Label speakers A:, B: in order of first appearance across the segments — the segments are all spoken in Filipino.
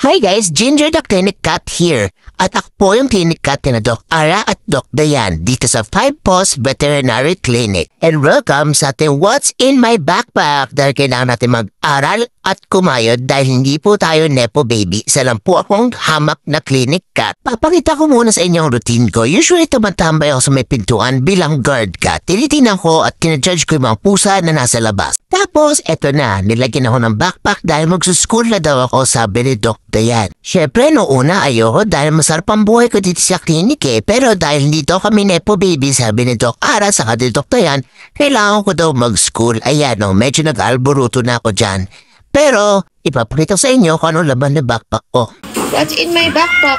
A: Hi guys, Ginger the Clinic Cat here. At ako po yung clinic cat na Doc Ara at Doc Dayan dito sa 5 Paws Veterinary Clinic. And welcome sa ating What's in My Backpack dahil kailangan natin mag-aral at kumayod dahil hindi po tayo nepo baby. Isa lang po akong hamak na clinic cat. Papakita ko muna sa inyo ang routine ko. Usually tumatambay ako sa may pintuan bilang guard cat. Tinitingnan ko at kinajudge ko yung mga pusa na nasa labas. Tapos eto na, nilagyan ako ng backpack dahil magsuschool na daw ako, sabi ni Doc Dayan. Syempre noong una ayoko dahil masarap ang buhay ko dito sa clinic pero dahil dito kami nepo baby, sabi ni Doc Ara sa ni Doc Dayan, kailangan ko daw mag-school. Ayan medyo nag-alboruto na ako dyan. Pero ipapakita sa inyo kung ano laman ng backpack ko.
B: What's in my backpack?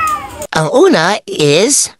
A: Ang una is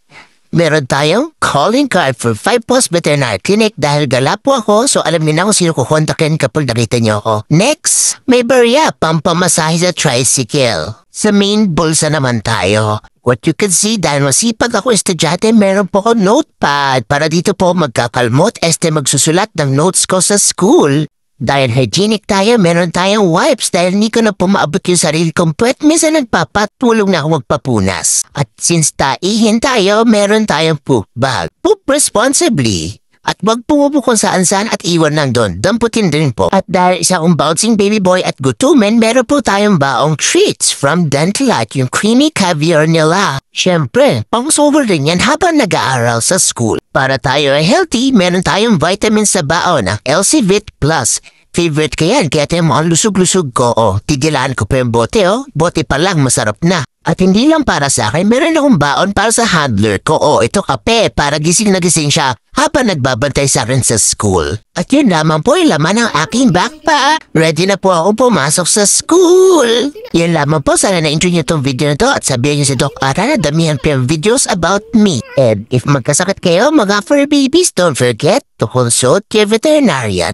A: meron tayong calling card for 5 Paws Veterinary Clinic dahil gala po ako, so alam niyo na kung sino kukontakin kapag nakita niyo ako. Next, may barya, pampamasahe sa tricycle. Sa main bulsa naman tayo. What you can see, dahil masipag ako estudyante, meron po ako notepad para dito po magkakalmot magsusulat ng notes ko sa school. Dahil hygienic tayo, meron tayong wipes dahil hindi ko na po maabot yung sarili kong puwet. Minsan nagpapatulong na ako magpapunas. At since taihin tayo, meron tayong poop bag. Poop responsibly. At wag pumupo kung saan-saan at iwan lang doon. Damputin din po. At dahil isa akong bouncing baby boy at gutumen, meron po tayong baong treats from Dentalite, yung creamy caviar nila. Siyempre, pang-sober din yan habang nag-aaral sa school. Para tayo ay healthy, meron tayong vitamins sa baon ng LC-Vit Plus. Favorite ko yan, kaya tayo mga lusog-lusog ko. Tigilaan ko pa yung bote bote pa lang masarap na. At hindi lang para sa akin, meron akong baon para sa handler ko. Ito kape para gising na gising siya habang nagbabantay sa akin sa school. At yun naman po yung laman ng aking backpack. Ready na po ako pumasok sa school. Yun lamang po, sana na-enjoy nyo itong video na to at sabihin nyo si Doc Ara na damihan pa yung videos about me. And if magkasakit kayo, mga fur babies, don't forget to consult your veterinarian.